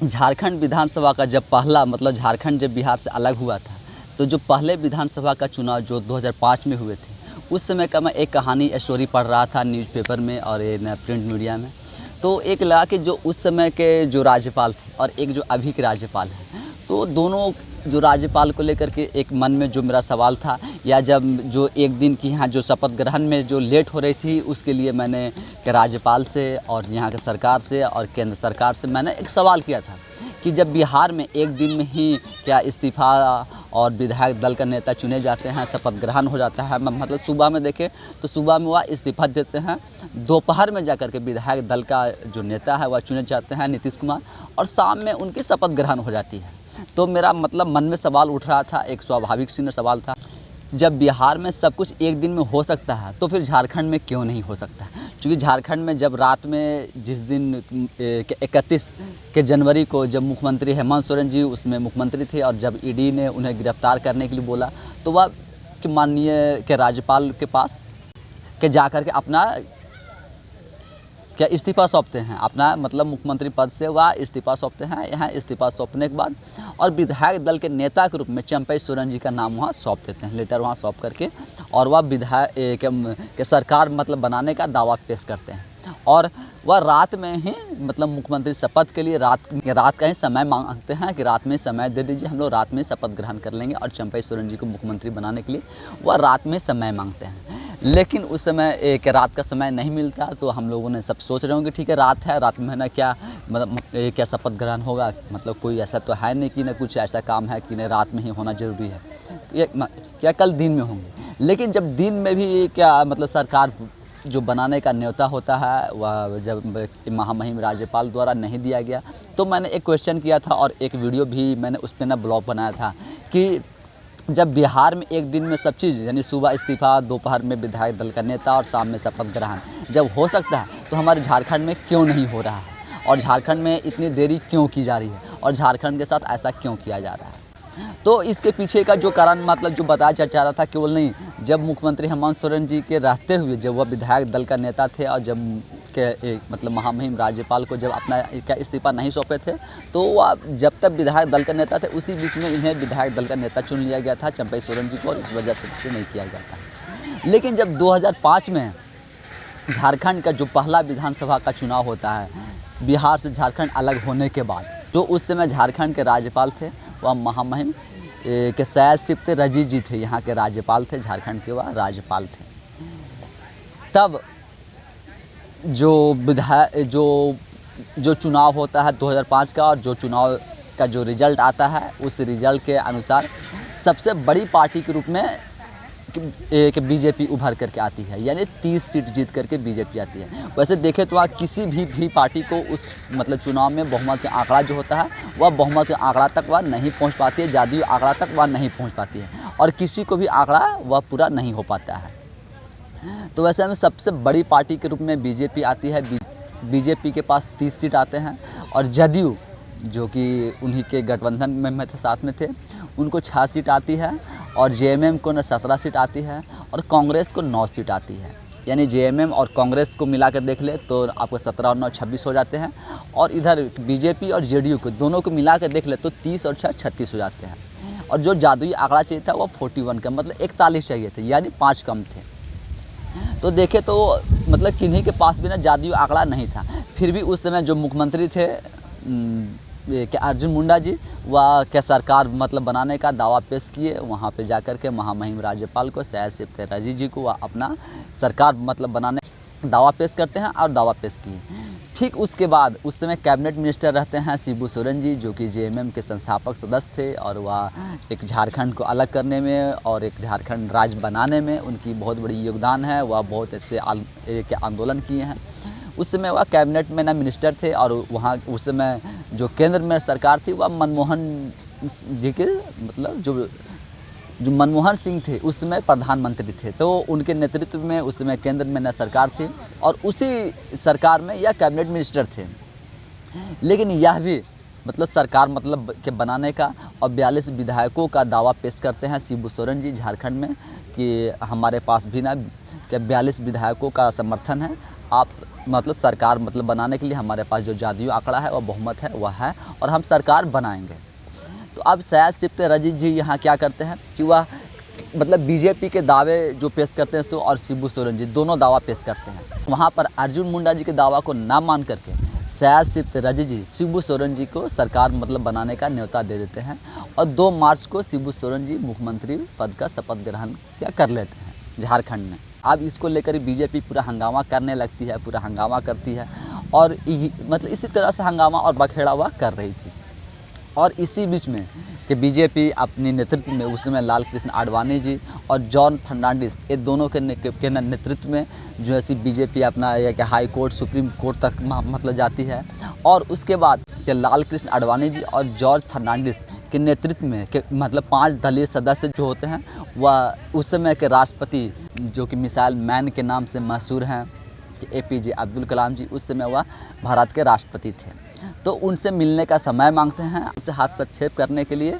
झारखंड विधानसभा का जब पहला झारखंड जब बिहार से अलग हुआ था, तो जो पहले विधानसभा का चुनाव जो 2005 में हुए थे, उस समय का मैं एक कहानी स्टोरी पढ़ रहा था न्यूज़पेपर में और प्रिंट मीडिया में। तो एक लगा कि जो उस समय के जो राज्यपाल थे और एक जो अभी के राज्यपाल हैं, तो दोनों जो राज्यपाल को लेकर के एक मन में जो मेरा सवाल था, या जब जो एक दिन की यहाँ जो शपथ ग्रहण में जो लेट हो रही थी, उसके लिए मैंने के राज्यपाल से और यहाँ के सरकार से और केंद्र सरकार से मैंने एक सवाल किया था कि जब बिहार में एक दिन में ही क्या इस्तीफ़ा और विधायक दल का नेता चुने जाते हैं, शपथ ग्रहण हो जाता है, मतलब सुबह में देखें तो सुबह में वह इस्तीफ़ा देते हैं, दोपहर में जाकर के विधायक दल का जो नेता है वह चुने जाते हैं नीतीश कुमार, और शाम में उनकी शपथ ग्रहण हो जाती है। तो मेरा मन में सवाल उठ रहा था, एक स्वाभाविक सी सवाल था, जब बिहार में सब कुछ एक दिन में हो सकता है तो फिर झारखंड में क्यों नहीं हो सकता है? क्योंकि झारखंड में जब रात में जिस दिन 31 के जनवरी को जब मुख्यमंत्री हेमंत सोरेन जी उसमें मुख्यमंत्री थे और जब ईडी ने उन्हें गिरफ्तार करने के लिए बोला, तो वह माननीय के राज्यपाल के पास के जाकर के अपना क्या इस्तीफ़ा सौंपते हैं, अपना मुख्यमंत्री पद से वह इस्तीफ़ा सौंपते हैं। यहाँ इस्तीफ़ा सौंपने के बाद और विधायक दल के नेता के रूप में चंपई सोरेन जी का नाम वहाँ सौंप देते हैं, लेटर वहाँ सौंप करके, और वह विधायक के सरकार बनाने का दावा पेश करते हैं। और वह रात में ही मुख्यमंत्री शपथ के लिए रात का ही समय मांगते हैं कि रात में समय दे दीजिए, हम लोग रात में शपथ ग्रहण कर लेंगे, और चंपई सोरेन जी को मुख्यमंत्री बनाने के लिए वह रात में समय मांगते हैं। लेकिन उस समय एक रात का समय नहीं मिलता, तो हम लोगों ने सब सोच रहे होंगे ठीक है रात है, रात में है ना क्या क्या शपथ ग्रहण होगा, कोई ऐसा तो है नहीं कि ना कुछ ऐसा काम है कि नहीं रात में ही होना ज़रूरी है, ये क्या कल दिन में होंगे। लेकिन जब दिन में भी क्या सरकार जो बनाने का न्योता होता है वह जब महामहिम राज्यपाल द्वारा नहीं दिया गया, तो मैंने एक क्वेश्चन किया था और एक वीडियो भी मैंने उस पर ब्लॉग बनाया था कि जब बिहार में एक दिन में सब चीज़ यानी सुबह इस्तीफ़ा, दोपहर में विधायक दल का नेता और शाम में शपथ ग्रहण जब हो सकता है, तो हमारे झारखंड में क्यों नहीं हो रहा है, और झारखंड में इतनी देरी क्यों की जा रही है, और झारखंड के साथ ऐसा क्यों किया जा रहा है। तो इसके पीछे का जो कारण जो बताया जा रहा था केवल नहीं, जब मुख्यमंत्री हेमंत सोरेन जी के रहते हुए जब वह विधायक दल का नेता थे और जब के महामहिम राज्यपाल को जब अपना क्या इस्तीफ़ा नहीं सौंपे थे, तो वह जब तक विधायक दल का नेता थे उसी बीच में इन्हें विधायक दल का नेता चुन लिया गया था चंपई सोरेन जी को, और इस वजह से नहीं किया गया था। लेकिन जब 2005 में झारखंड का जो पहला विधानसभा का चुनाव होता है बिहार से झारखंड अलग होने के बाद, तो उस समय झारखंड के राज्यपाल थे वह महामहिम के सयाज सिप्ते रजी जी थे, यहाँ के राज्यपाल थे, झारखंड के वह राज्यपाल थे। तब जो चुनाव होता है 2005 का, और जो चुनाव का जो रिज़ल्ट आता है उस रिज़ल्ट के अनुसार सबसे बड़ी पार्टी के रूप में एक बीजेपी उभर करके आती है, यानी 30 सीट जीत करके बीजेपी आती है। वैसे देखें तो आज किसी भी पार्टी को उस चुनाव में बहुमत का आंकड़ा जो होता है वह बहुमत का आंकड़ा तक वह नहीं पहुंच पाती है, जदयू आंकड़ा तक वह नहीं पहुंच पाती है, और किसी को भी आंकड़ा वह पूरा नहीं हो पाता है। तो वैसे में सबसे बड़ी पार्टी के रूप में बीजेपी आती है, बीजेपी के पास 30 सीट आते हैं, और जदयू जो कि उन्हीं के गठबंधन में थे, साथ में थे, उनको 6 सीट आती है, और जेएमएम को 17 सीट आती है, और कांग्रेस को 9 सीट आती है। यानी जेएमएम और कांग्रेस को मिलाकर देख ले तो आपको 17 और 9 26 हो जाते हैं, और इधर बीजेपी और जेडीयू को दोनों को मिलाकर देख ले तो 30 और 6 36 हो जाते हैं, और जो जादुई आंकड़ा चाहिए था वो 41 का 41 चाहिए थे, यानी 5 कम थे। तो देखे तो किन्हीं के पास भी ना जादुई आंकड़ा नहीं था, फिर भी उस समय जो मुख्यमंत्री थे क्या अर्जुन मुंडा जी, वह क्या सरकार बनाने का दावा पेश किए, वहाँ पे जाकर के महामहिम राज्यपाल को सयाज सिप्ते रजी जी को वह अपना सरकार बनाने दावा पेश करते हैं और दावा पेश किए। ठीक उसके बाद उस समय कैबिनेट मिनिस्टर रहते हैं शिबू सोरेन जी, जो कि जेएमएम के संस्थापक सदस्य थे, और वह एक झारखंड को अलग करने में और एक झारखंड राज्य बनाने में उनकी बहुत बड़ी योगदान है, वह बहुत ऐसे एक आंदोलन किए हैं। उस समय वह कैबिनेट में ना मिनिस्टर थे, और वहाँ उस समय जो केंद्र में सरकार थी वह मनमोहन जी के जो मनमोहन सिंह थे उस समय प्रधानमंत्री थे, तो उनके नेतृत्व में उस समय केंद्र में न सरकार थी, और उसी सरकार में यह कैबिनेट मिनिस्टर थे। लेकिन यह भी सरकार के बनाने का और 42 विधायकों का दावा पेश करते हैं शिबू सोरेन जी झारखंड में कि हमारे पास भी ना 42 विधायकों का समर्थन है, आप मतलब सरकार मतलब बनाने के लिए हमारे पास जो जादुई आंकड़ा है वह बहुमत है, वह है और हम सरकार बनाएंगे। तो अब शायद सिप्ते रजीत जी यहाँ क्या करते हैं कि वह मतलब बीजेपी के दावे जो पेश करते हैं सो और शिबू सोरेन जी दोनों दावा पेश करते हैं। वहाँ पर अर्जुन मुंडा जी के दावा को ना मान करके शायद सिप्ते रजीत जी शिबू सोरेन जी को सरकार मतलब बनाने का न्योता दे देते हैं और 2 मार्च को शिबू सोरेन जी मुख्यमंत्री पद का शपथ ग्रहण कर लेते हैं झारखंड में। अब इसको लेकर बीजेपी पूरा हंगामा करने लगती है, पूरा हंगामा करती है और मतलब इसी तरह से हंगामा और बखेड़ा हुआ कर रही थी। और इसी बीच में कि बीजेपी अपनी नेतृत्व में उस समय लाल कृष्ण आडवाणी जी और जॉन फर्नांडिस ये दोनों के नेतृत्व में जो है बीजेपी अपना कि हाई कोर्ट सुप्रीम कोर्ट तक मतलब जाती है। और उसके बाद कि लाल कृष्ण आडवाणी जी और जॉर्ज फर्नांडिस के नेतृत्व में कि मतलब 5 दलीय सदस्य जो होते हैं वह उस समय के राष्ट्रपति जो कि मिसाइल मैन के नाम से मशहूर हैं कि APJ अब्दुल कलाम जी, उस समय वह भारत के राष्ट्रपति थे। तो उनसे मिलने का समय मांगते हैं, उनसे हस्तक्षेप करने के लिए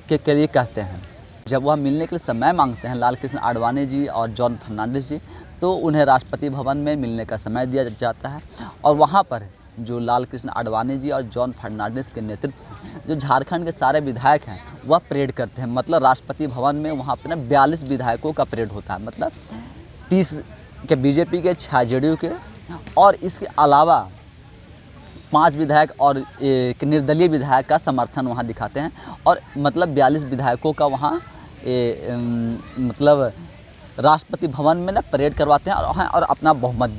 कहते हैं। जब वह मिलने के लिए समय मांगते हैं लाल कृष्ण आडवाणी जी और जॉन फर्नांडिस जी, तो उन्हें राष्ट्रपति भवन में मिलने का समय दिया जाता है। और वहाँ पर जो लाल कृष्ण आडवाणी जी और जॉन फर्नांडिस के नेतृत्व जो झारखंड के सारे विधायक हैं वह परेड करते हैं। मतलब राष्ट्रपति भवन में वहाँ पर ना 42 विधायकों का परेड होता है, मतलब 30 के बीजेपी के, 6 JDU के और इसके अलावा 5 विधायक और एक निर्दलीय विधायक का समर्थन वहाँ दिखाते हैं। और मतलब 42 विधायकों का वहाँ मतलब राष्ट्रपति भवन में ना परेड करवाते हैं और अपना बहुमत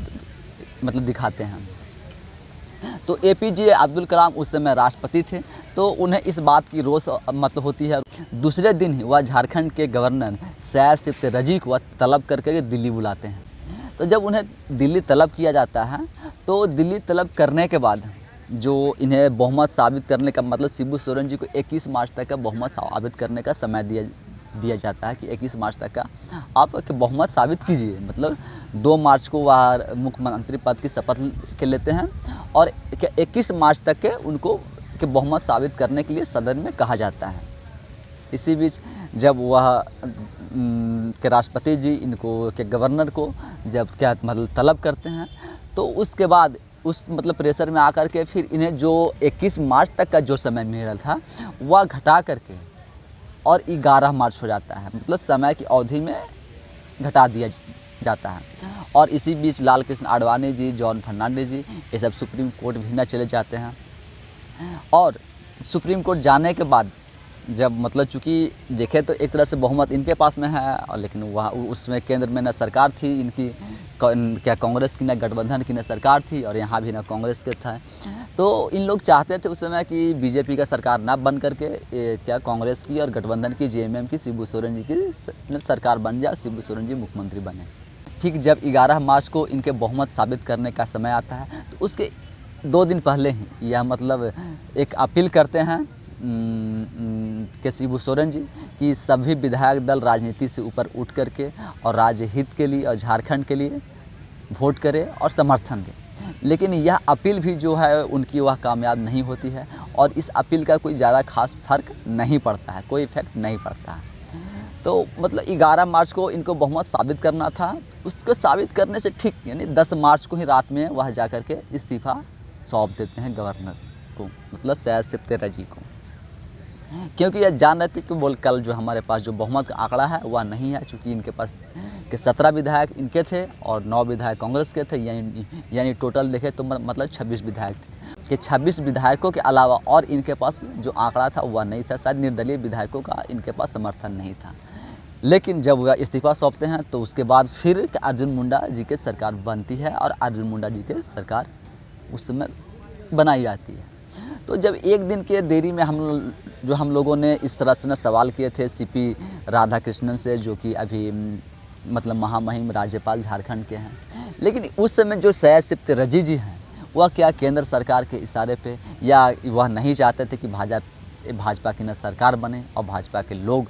मतलब दिखाते हैं। तो APJ अब्दुल कलाम उस समय राष्ट्रपति थे, तो उन्हें इस बात की रोष मतलब होती है। दूसरे दिन ही वह झारखंड के गवर्नर शायद सिप्ते रजीक को तलब करके दिल्ली बुलाते हैं। तो जब उन्हें दिल्ली तलब किया जाता है तो दिल्ली तलब करने के बाद जो इन्हें बहुमत साबित करने का मतलब शिबू सोरेन जी को 21 मार्च तक का बहुमत साबित करने का समय दिया जाता है कि 21 मार्च तक का आप बहुमत साबित कीजिए। मतलब 2 मार्च को वह मुख्यमंत्री पद की शपथ के लेते हैं और 21 मार्च तक के उनको के बहुमत साबित करने के लिए सदन में कहा जाता है। इसी बीच जब वह के राष्ट्रपति जी इनको के गवर्नर को जब क्या मतलब तलब करते हैं तो उसके बाद उस मतलब प्रेशर में आकर के फिर इन्हें जो 21 मार्च तक का जो समय मिला था वह घटा करके और 11 मार्च हो जाता है। मतलब समय की अवधि में घटा दिया जाता है। और इसी बीच लाल कृष्ण आडवाणी जी, जॉन फर्नांडिस जी ये सब सुप्रीम कोर्ट भी न चले जाते हैं। और सुप्रीम कोर्ट जाने के बाद जब मतलब चूँकि देखे तो एक तरह से बहुमत इनके पास में है और लेकिन वहाँ उसमें केंद्र में न सरकार थी इनकी क्या कांग्रेस की, न गठबंधन की न सरकार थी और यहाँ भी न कांग्रेस के था। तो इन लोग चाहते थे उस समय कि बीजेपी का सरकार ना बन करके क्या कांग्रेस की और गठबंधन की JMM की शिबू सोरेन जी की सरकार बन जाए, शिबू सोरेन जी मुख्यमंत्री बने। ठीक जब 11 मार्च को इनके बहुमत साबित करने का समय आता है तो उसके 2 दिन पहले ही यह मतलब एक अपील करते हैं के शिबू सोरेन जी कि सभी विधायक दल राजनीति से ऊपर उठ करके और राज्य हित के लिए और झारखंड के लिए वोट करें और समर्थन दें। लेकिन यह अपील भी जो है उनकी वह कामयाब नहीं होती है और इस अपील का कोई ज़्यादा खास फर्क नहीं पड़ता है, कोई इफेक्ट नहीं पड़ता है। तो मतलब 11 मार्च को इनको बहुमत साबित करना था, उसको साबित करने से ठीक यानी 10 मार्च को ही रात में वह जा कर के इस्तीफ़ा सौंप देते हैं गवर्नर को, मतलब शायद सिप्ते रजीक को, क्योंकि यह जान रहे थे कि बोल कल जो हमारे पास जो बहुमत का आंकड़ा है वह नहीं है। चूँकि इनके पास के 17 विधायक इनके थे और 9 विधायक कांग्रेस के थे, यानी टोटल देखे तो मतलब 26 विधायक थे कि 26 विधायकों के अलावा और इनके पास जो आंकड़ा था वह नहीं था। शायद निर्दलीय विधायकों का इनके पास समर्थन नहीं था। लेकिन जब वह इस्तीफ़ा सौंपते हैं तो उसके बाद फिर अर्जुन मुंडा जी की सरकार बनती है और अर्जुन मुंडा जी की सरकार उस समय बनाई जाती है। तो जब एक दिन के देरी में हम लोगों ने इस तरह से न सवाल किए थे CP राधाकृष्णन से, जो कि अभी मतलब महामहिम राज्यपाल झारखंड के हैं, लेकिन उस समय जो शायद सिप्ते रजीक जी हैं वह क्या केंद्र सरकार के इशारे पे या वह नहीं चाहते थे कि भाजपा की न सरकार बने और भाजपा के लोग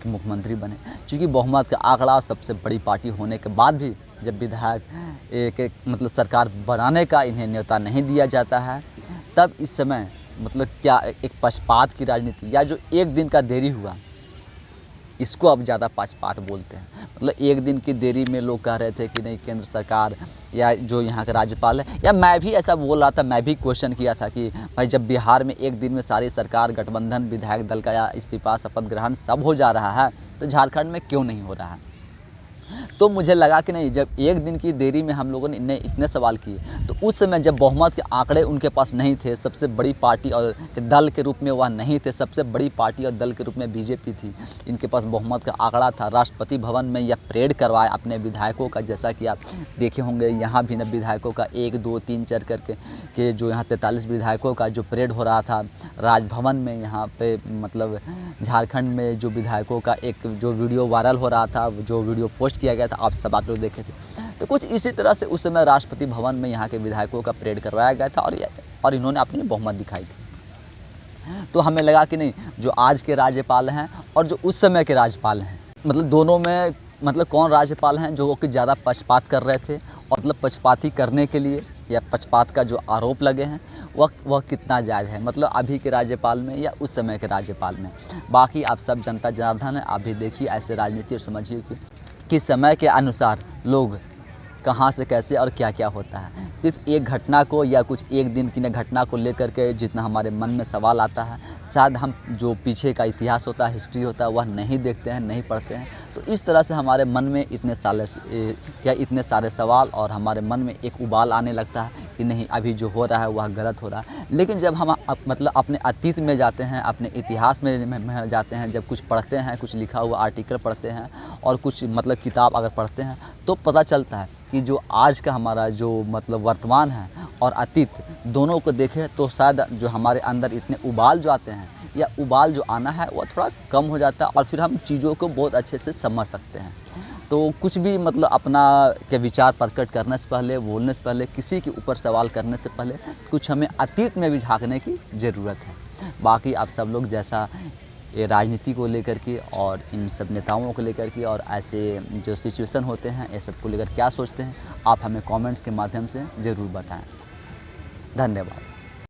मुख्यमंत्री बने। क्योंकि बहुमत का आंकड़ा सबसे बड़ी पार्टी होने के बाद भी जब विधायक एक मतलब सरकार बनाने का इन्हें न्योता नहीं दिया जाता है, तब इस समय मतलब क्या एक पक्षपात की राजनीति या जो एक दिन का देरी हुआ इसको अब ज़्यादा पक्षपात बोलते हैं। मतलब एक दिन की देरी में लोग कह रहे थे कि नहीं केंद्र सरकार या जो यहाँ के राज्यपाल है, या मैं भी ऐसा बोल रहा था, मैं भी क्वेश्चन किया था कि भाई जब बिहार में एक दिन में सारी सरकार, गठबंधन, विधायक दल का या इस्तीफा, शपथ ग्रहण सब हो जा रहा है, तो झारखंड में क्यों नहीं हो रहा है। तो मुझे लगा कि नहीं, जब एक दिन की देरी में हम लोगों ने इतने सवाल किए, तो उस समय जब बहुमत के आंकड़े उनके पास नहीं थे, सबसे बड़ी पार्टी और दल के रूप में वह नहीं थे, सबसे बड़ी पार्टी और दल के रूप में बीजेपी थी, इनके पास बहुमत का आंकड़ा था, राष्ट्रपति भवन में यह परेड करवाए अपने विधायकों का, जैसा कि आप देखे होंगे यहाँ भी न विधायकों का 1 2 3 4 करके जो यहाँ 43 विधायकों का जो परेड हो रहा था राजभवन में, यहाँ पे मतलब झारखंड में जो विधायकों का एक जो वीडियो वायरल हो रहा था, जो वीडियो पोस्ट किया गया था, आप लोग देखे थे। तो कुछ इसी तरह से उस समय राष्ट्रपति भवन में यहाँ के विधायकों का परेड करवाया गया था और इन्होंने अपनी बहुमत दिखाई थी। तो हमें लगा कि नहीं, जो आज के राज्यपाल हैं और जो उस समय के राज्यपाल हैं, मतलब दोनों में मतलब कौन राज्यपाल हैं जो कि ज़्यादा पक्षपात कर रहे थे, और मतलब पक्षपाती करने के लिए या पक्षपात का जो आरोप लगे हैं वह कितना जायज़ है, मतलब अभी के राज्यपाल में या उस समय के राज्यपाल में। बाकी आप सब जनता जनार्दन है, आप भी देखिए ऐसे राजनीति और समझिए कि समय के अनुसार लोग कहाँ से कैसे और क्या क्या होता है। सिर्फ एक घटना को या कुछ एक दिन की घटना को लेकर के जितना हमारे मन में सवाल आता है, शायद हम जो पीछे का इतिहास होता है, हिस्ट्री होता है, वह नहीं देखते हैं, नहीं पढ़ते हैं। तो इस तरह से हमारे मन में इतने सारे सवाल और हमारे मन में एक उबाल आने लगता है कि नहीं, अभी जो हो रहा है वह गलत हो रहा है। लेकिन जब हम मतलब अपने अतीत में जाते हैं, अपने इतिहास में जाते हैं, जब कुछ पढ़ते हैं, कुछ लिखा हुआ आर्टिकल पढ़ते हैं और कुछ मतलब किताब अगर पढ़ते हैं, तो पता चलता है कि जो आज का हमारा जो मतलब वर्तमान है और अतीत दोनों को देखें, तो शायद जो हमारे अंदर इतने उबाल जो आते हैं या उबाल जो आना है वह थोड़ा कम हो जाता है और फिर हम चीज़ों को बहुत अच्छे से समझ सकते हैं। तो कुछ भी मतलब अपना के विचार प्रकट करने से पहले, बोलने से पहले, किसी के ऊपर सवाल करने से पहले कुछ हमें अतीत में भी झांकने की ज़रूरत है। बाकी आप सब लोग जैसा ये राजनीति को लेकर के और इन सब नेताओं को लेकर के और ऐसे जो सिचुएशन होते हैं, ये सब को लेकर क्या सोचते हैं, आप हमें कमेंट्स के माध्यम से ज़रूर बताएं। धन्यवाद।